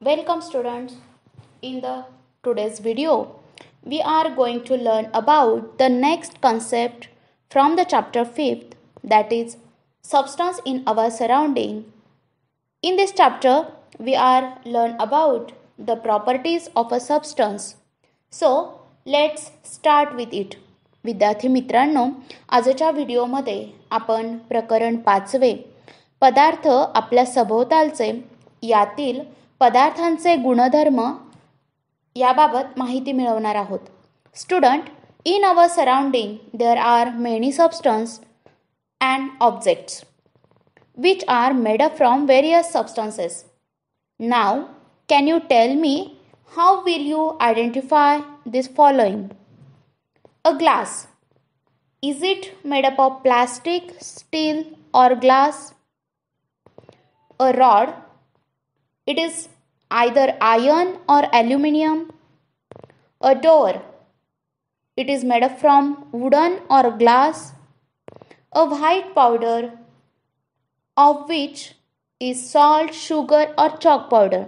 Welcome students. In the today's video, we are going to learn about the next concept from the chapter 5th, that is substance in our surrounding. In this chapter, we are learn about the properties of a substance. So, let's start with it. विद्यार्थी मित्रांनो, आजच्या व्हिडिओमध्ये आपण प्रकरण 5 पदार्थ आपल्या सभोवतालचे यातील पदार्थांचे गुणधर्म याबाबत माहिती मिळवणार आहोत. Student, in our surrounding there are many substance and objects which are made up from various substances. Now, can you tell me how will you identify this following? A glass. Is it made up of plastic, steel or glass? A rod. It is either iron or aluminium. A door. It is made up from wooden or glass. A white powder, of which is salt, sugar or chalk powder.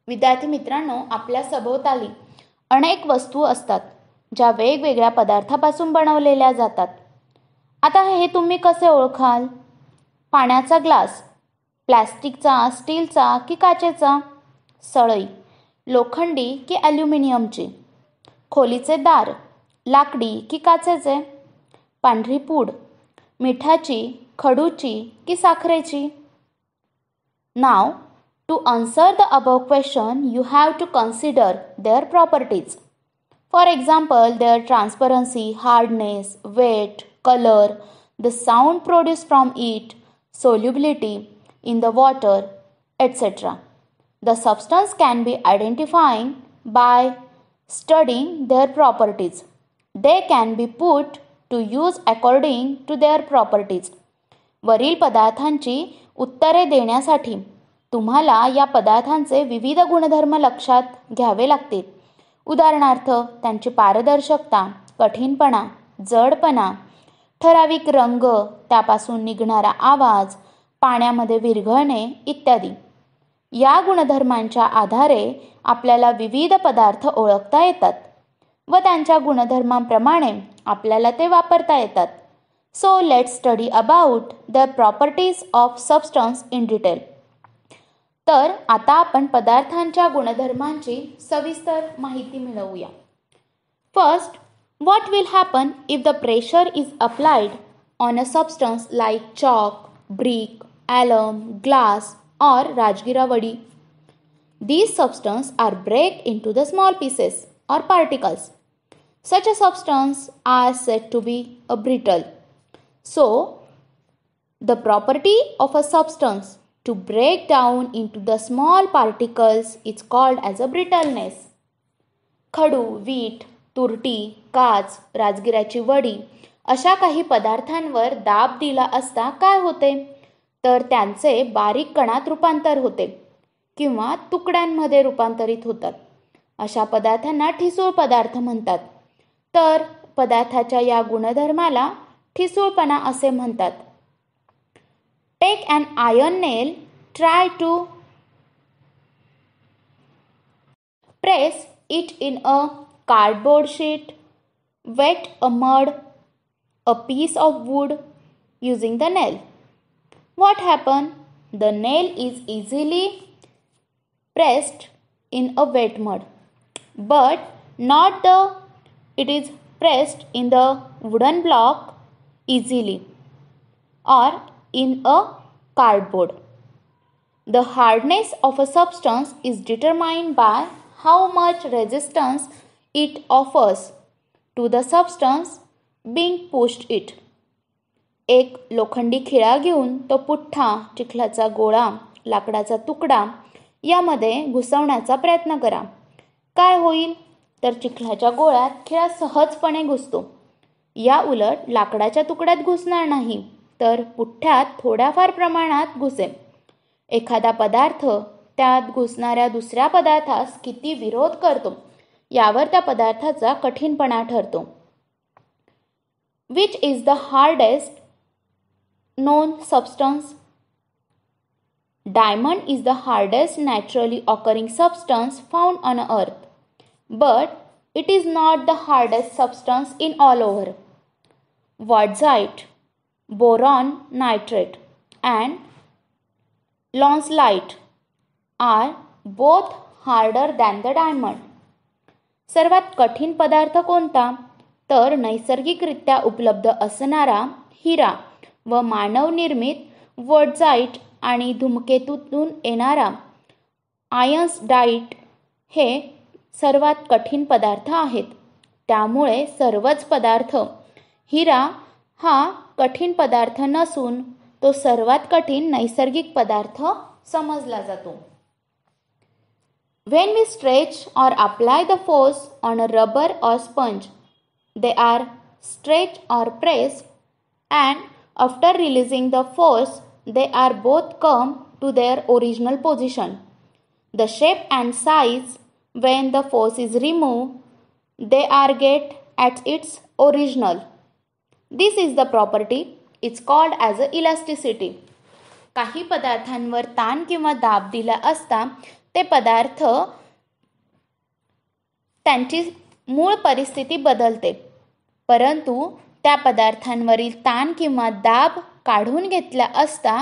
विद्यार्थी मित्रांनो, आपल्या सभोवताली अनेक वस्तू असतात ज्या वेगवेगळ्या पदार्थापासून बनवलेल्या जातात. आता हे तुम्ही कसे ओळखाल? पाण्याचा ग्लास प्लास्टिकचा, स्टीलचा की काचेचा? सळई लोखंडी की ॲल्युमिनियमची? खोलीचे दार लाकडी की काचेचे? पांढरी पूड मिठाची, खडूची की साखरेची? Now to answer the above question you have to consider their properties. For example, their transparency, hardness, weight, colour, the sound produce from it, solubility in the water, etc. The substance can be identified by studying their properties. They can be put to use according to their properties. वरील पदार्थांची उत्तरे देण्यासाठी तुम्हाला या पदार्थांचे विविध गुणधर्म लक्षात घ्यावे लागतील. उदाहरणार्थ, त्यांची पारदर्शकता, कठीणपणा, जडपणा, ठराविक रंग, त्यापासून निघणारा आवाज, पाण्यामध्ये विरघळणे इत्यादी. या गुणधर्मांच्या आधारे आपल्याला विविध पदार्थ ओळखता येतात व त्यांच्या गुणधर्मांप्रमाणे आपल्याला ते वापरता येतात. So let's study about the properties of substance in detail. तर आता आपण पदार्थांच्या गुणधर्मांची सविस्तर माहिती मिळवूया. First, what will happen if the pressure is applied on a substance like chalk, brick, alum, glass or Rajgira vadi? These substances are break into the small pieces or particles. Such a substance are said to be a brittle. So, the property of a substance to break down into the small particles is called as a brittleness. खडू, वीट, तुरटी, काच, राजगिराची वडी अशा काही पदार्थांवर दाब दिला असता काय होते? तर त्यांचे बारीक कणात रूपांतर होते किंवा तुकड्यांमध्ये रूपांतरित होतात. अशा पदार्थांना ठिसूळ पदार्थ म्हणतात. तर पदार्थाच्या या गुणधर्माला ठिसूळपणा असे म्हणतात. Take an iron nail, try to press it in a cardboard sheet, wet a mud, a piece of wood using the nail. What happened? The nail is easily pressed in a wet mud, but not it is pressed in the wooden block easily or in a cardboard. The hardness of a substance is determined by how much resistance it offers to the substance being pushed it. एक लोखंडी खिळा घेऊन तो पुठ्ठा, चिखलाचा गोळा, लाकडाचा तुकडा यामध्ये घुसवण्याचा प्रयत्न करा. काय होईल? तर चिखलाच्या गोळ्यात खिळा सहजपणे घुसतो. या उलट लाकडाच्या तुकड्यात घुसणार नाही, तर पुठ्ठ्यात थोड्याफार प्रमाणात घुसेल. एखादा पदार्थ त्यात घुसणाऱ्या दुसऱ्या पदार्थास किती विरोध करतो यावर त्या पदार्थाचा कठीणपणा ठरतो. Which is the hardest non substance? Diamond is the hardest naturally occurring substance found on earth, but it is not the hardest substance in all over. Wurtzite, boron nitrate, and lawnsite are both harder than the diamond. सर्वात कठीण पदार्थ कोणता? तर नैसर्गिकरित्या उपलब्ध असणारा हिरा व मानवनिर्मित वुर्त्झाइट आणि धूमकेतूतून येणारा आयन्सडाइट हे सर्वात कठीण पदार्थ आहेत. त्यामुळे सर्वच पदार्थ हिरा हा कठीण पदार्थ नसून तो सर्वात कठीण नैसर्गिक पदार्थ समजला जातो. When we stretch or apply the force on a rubber or sponge, they are stretched or pressed, and after releasing the force, they are both come to their original position. The shape and size when the force is removed, they are get at its original. This is the property. It's called as a elasticity. काही पदार्थांवर ताण किंवा दाब दिला असता ते पदार्थ त्यांची मूळ परिस्थिती बदलते, परंतु त्या पदार्थांवरील ताण किंवा दाब काढून घेतला असता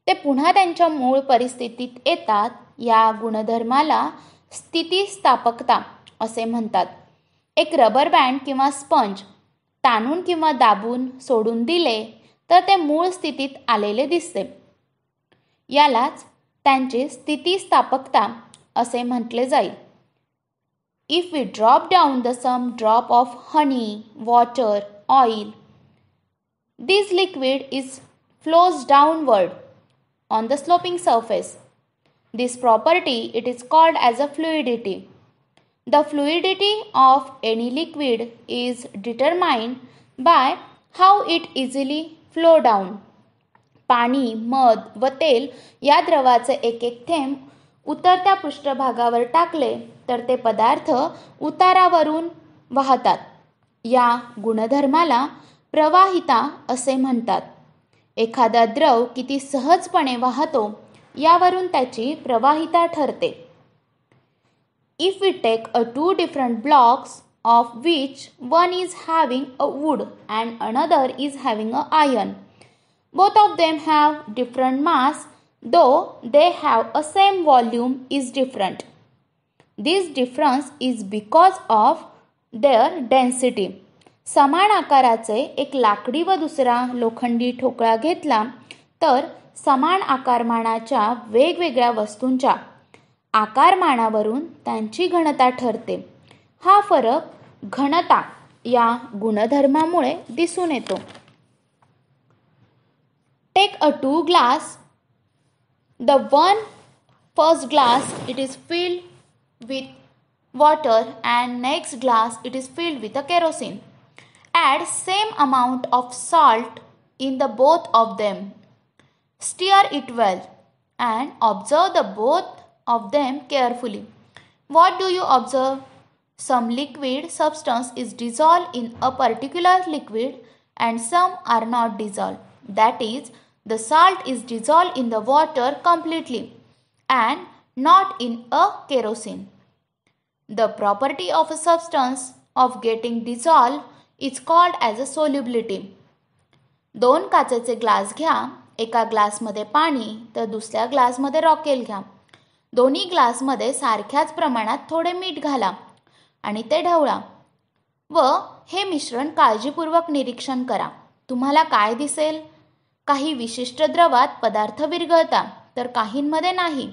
ते पुन्हा त्यांच्या मूळ परिस्थितीत येतात. या गुणधर्माला स्थितिस्थापकता असे म्हणतात. एक रबर बँड किंवा स्पंज ताणून किंवा दाबून सोडून दिले तर ते मूळ स्थितीत आलेले दिसते. यालाच त्यांची स्थितिस्थापकता असे म्हटले जाईल. If we drop down the some drop of honey, water, oil, this liquid flows downward on the sloping surface. This property it is called as a fluidity. The fluidity of any liquid is determined by how it easily flow down. पाणी, मध व तेल या द्रवाचे एक एक थेंब उतरत्या पृष्ठभागावर टाकले तर ते पदार्थ उतारावरून वाहतात. या गुणधर्माला प्रवाहिता असे म्हणतात. एखादा द्रव किती सहजपणे वाहतो यावरून त्याची प्रवाहिता ठरते. If we take two different blocks of which one is having a wood and another is having a iron, both of them have different mass, though they have a same volume is different. This difference is because of their density. समान आकाराचे एक लाकडी व दुसरा लोखंडी ठोकळा घेतला तर समान आकारमानाच्या वेगवेगळ्या वस्तूंच्या आकारमानावरून त्यांची घनता ठरते. हा फरक घनता या गुणधर्मामुळे दिसून येतो. Take a two glass. The first glass it is filled with water and next glass it is filled with a kerosene. Add same amount of salt in the both of them. Stir it well and observe the both of them carefully. What do you observe? Some liquid substance is dissolved in a particular liquid and some are not dissolved. That is, the salt is dissolved in the water completely and not in a kerosene. The property of a substance of getting dissolved is called as a solubility. दोन काचेचे glass घ्या. एका ग्लासमध्ये पाणी तर दुसऱ्या ग्लासमध्ये रॉकेल घ्या. दोन्ही ग्लासमध्ये सारख्याच प्रमाणात थोडे मीठ घाला आणि ते ढवळा व हे मिश्रण काळजीपूर्वक निरीक्षण करा. तुम्हाला काय दिसेल? काही विशिष्ट द्रवात पदार्थ विरघळतात तर काहींमध्ये नाही.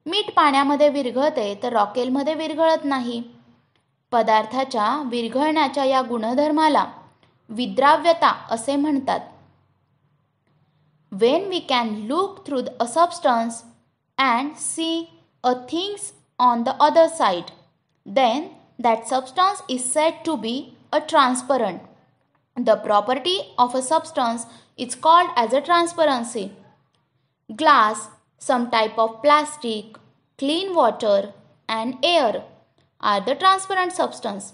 मीठ पाण्यामध्ये विरघळते तर रॉकेलमध्ये विरघळत नाही. पदार्थाच्या विरघळण्याच्या या गुणधर्माला विद्राव्यता असे म्हणतात. When we can look through a substance and see a things on the other side, then that substance is said to be a transparent. The property of a substance is called as a transparency. Glass, some type of plastic, clean water and air are the transparent substance.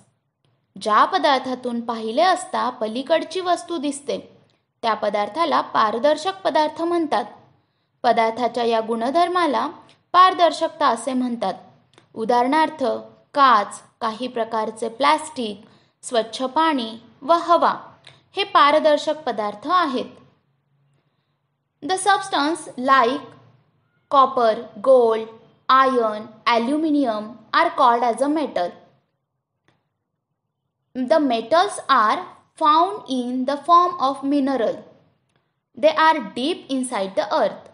ज्या पदार्थातून पाहिले असता पलीकडची वस्तू दिसते त्या पदार्थाला पारदर्शक पदार्थ म्हणतात. पदार्थाच्या या गुणधर्माला पारदर्शकता असे म्हणतात. उदाहरणार्थ काच, काही प्रकारचे प्लास्टिक, स्वच्छ पाणी व हवा हे पारदर्शक पदार्थ आहेत. The substance like copper, gold, iron, aluminium are called as a metal. The metals are found in the form of mineral. They are deep inside the earth.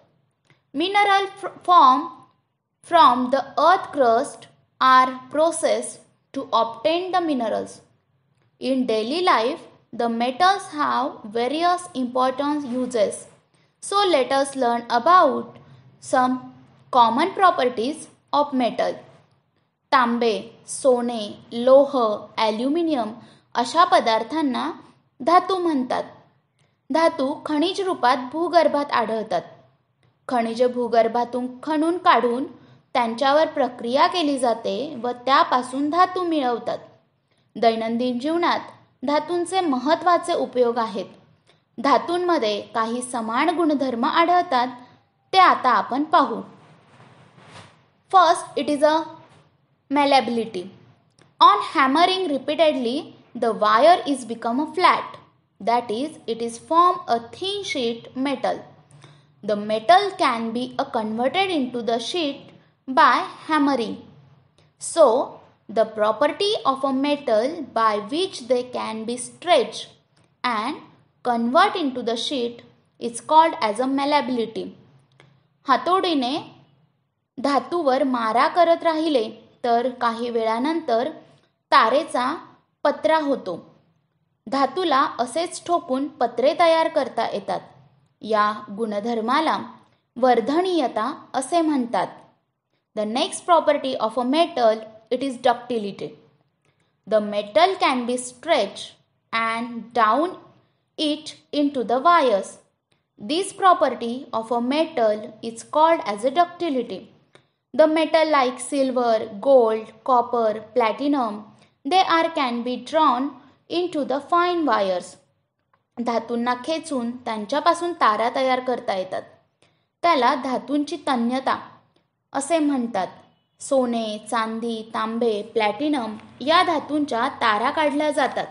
Mineral form from the earth crust are processed to obtain the minerals. In daily life, the metals have various important uses. So let us learn about some common properties of metal. तांबे, सोने, लोह, aluminium अशा पदार्थांना धातू म्हणतात. धातू खनिज रूपात भूगर्भात आढळतात. खनिजे भूगर्भातून खणून काढून त्यांच्यावर प्रक्रिया केली जाते व त्यापासून धातू मिळवतात. दैनंदिन जीवनात धातूंचे महत्त्वाचे उपयोग आहेत. धातूंमध्ये काही समान गुणधर्म आढळतात, ते आता आपण पाहू. First, it is a malleability. On hammering repeatedly, the wire is become a flat. That is, it is form a thin sheet metal. The metal can be converted into the sheet by hammering. So, the property of a metal by which they can be stretched and convert into the sheet is called as a malleability. हातोडीने धातूवर मारा करत राहिले तर काही वेळानंतर तारेचा पत्रा होतो. धातूला असेच ठोकून पत्रे तयार करता येतात. या गुणधर्माला वर्धनीयता असे म्हणतात. The next property of a metal, it is ductility. The metal can be stretch and down it into the wires. This property of a metal is called as a ductility. The metal like silver, gold, copper, platinum, they can be drawn into the fine wires. धातूंना खेचून त्यांच्यापासून तारा तयार करता येतात. त्याला धातूंची तन्यता असे म्हणतात. सोने, चांदी, तांबे, प्लॅटिनम या धातूंच्या तारा काढल्या जातात.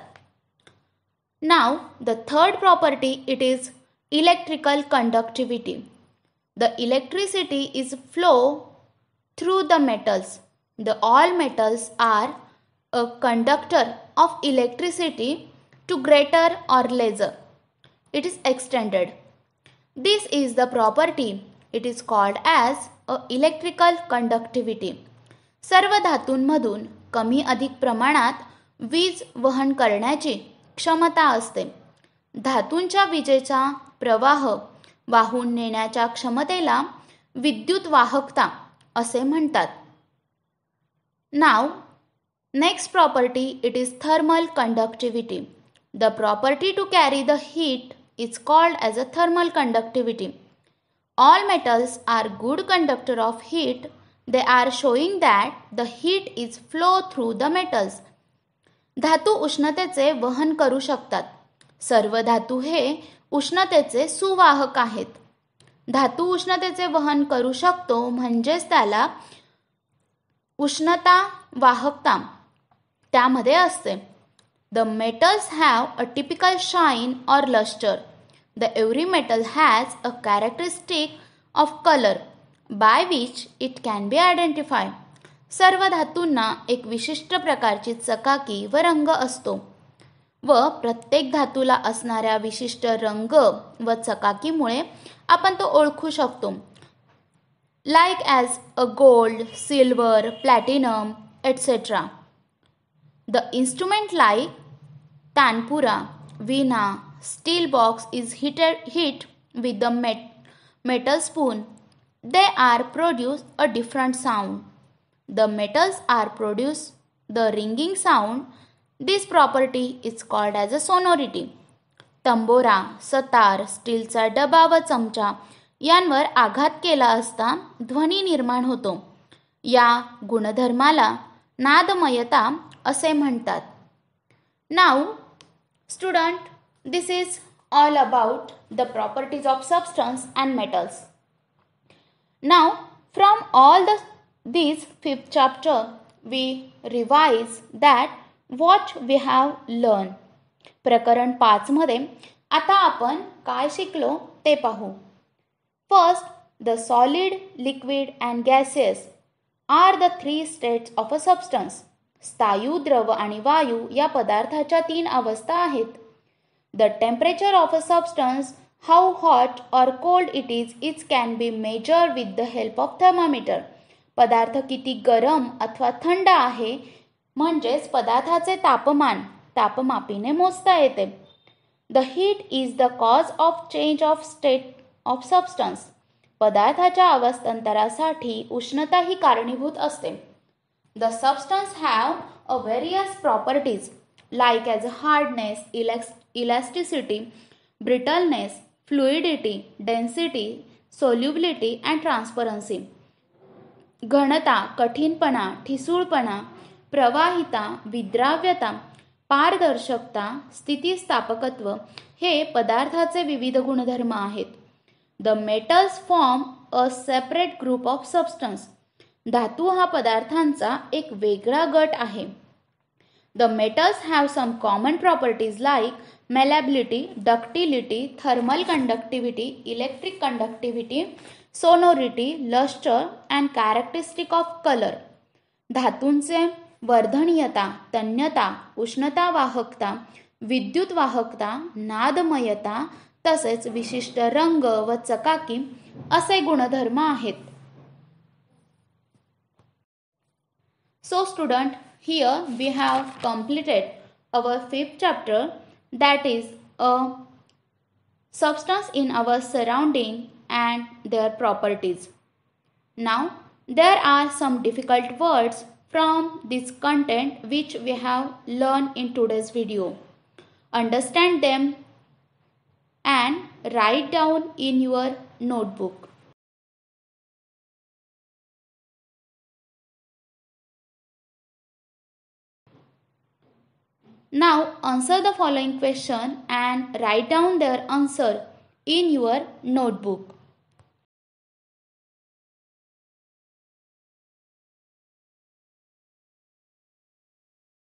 Now the third property, it is electrical conductivity. The electricity is flow through the metals. All metals are a conductor of electricity to greater or lesser. It is extended. This is the property. It is called as a electrical conductivity. सर्व धातूंमधून कमी अधिक प्रमाणात वीज वहन करण्याची क्षमता असते. धातूंच्या विजेचा प्रवाह वाहून नेण्याच्या क्षमतेला विद्युत वाहकता असे म्हणतात. Now next property, it is thermal conductivity. The property to carry the heat is called as a thermal conductivity. All metals are good conductor of heat. They are showing that the heat is flow through the metals. धातू उष्णतेचे वहन करू शकतात. सर्व धातू हे उष्णतेचे सुवाहक आहेत. धातू उष्णतेचे वहन करू शकतो म्हणजेच त्याला उष्णता वाहकता त्यामध्ये असते. The metals have a typical shine or lustre. The every metal has a characteristic of colour by which it can be identify. सर्व धातूंना एक विशिष्ट प्रकारची चकाकी व रंग असतो व प्रत्येक धातूला असणाऱ्या विशिष्ट रंग व चकाकीमुळे आपण तो ओळखू शकतो. Like as a gold, silver, platinum etcetera. The instrument like tanpura, Veena, steel box is hit with the metal spoon. They are produce a different sound. The metals are produce the ringing sound. This property is called as a sonority. तंबोरा, सतार, स्टीलचा डबा व चमचा यांवर आघात केला असता ध्वनी निर्माण होतो. या गुणधर्माला नादमयता असे म्हणतात. Now student, this is all about the properties of substance and metals. Now, from all this fifth chapter, we revise that what we have learned. प्रकरण 5 मध्ये आता आपण काय शिकलो ते पाहू. First, the solid, liquid and gaseous are the three states of a substance. स्थायू, द्रव आणि वायू या पदार्थाच्या 3 अवस्था आहेत. The temperature of a substance, how hot or cold it is, it can be measured with the help of thermometer. पदार्थ किती गरम अथवा थंड आहे म्हणजेच पदार्थाचे तापमान तापमापीने मोजता येते. The heat is the cause of change of state of substance. पदार्थाच्या अवस्थांतरासाठी उष्णता ही कारणीभूत असते. The substance have a various properties like as hardness, elasticity, brittleness, fluidity, density, solubility and transparency. घनता, कठीणपणा, ठिसूळपणा, प्रवाहिता, विद्राव्यता, पारदर्शकता, स्थितिस्थापकत्व हे पदार्थाचे विविध गुणधर्म आहेत. The metals form a separate group of substance. धातू हा पदार्थांचा एक वेगळा गट आहे. The metals have some common properties like malleability, ductility, thermal conductivity, electric conductivity, sonority, luster and characteristic of color. धातूंचे वर्धनीयता, तन्यता, उष्णता वाहकता, विद्युत वाहकता, नादमयता तसेच विशिष्ट रंग व चकाकी असे गुणधर्म आहेत. So student, here we have completed our fifth chapter, that is a substance in our surrounding and their properties. Now there are some difficult words from this content which we have learned in today's video. Understand them and write down in your notebook. Now answer the following question and write down their answer in your notebook.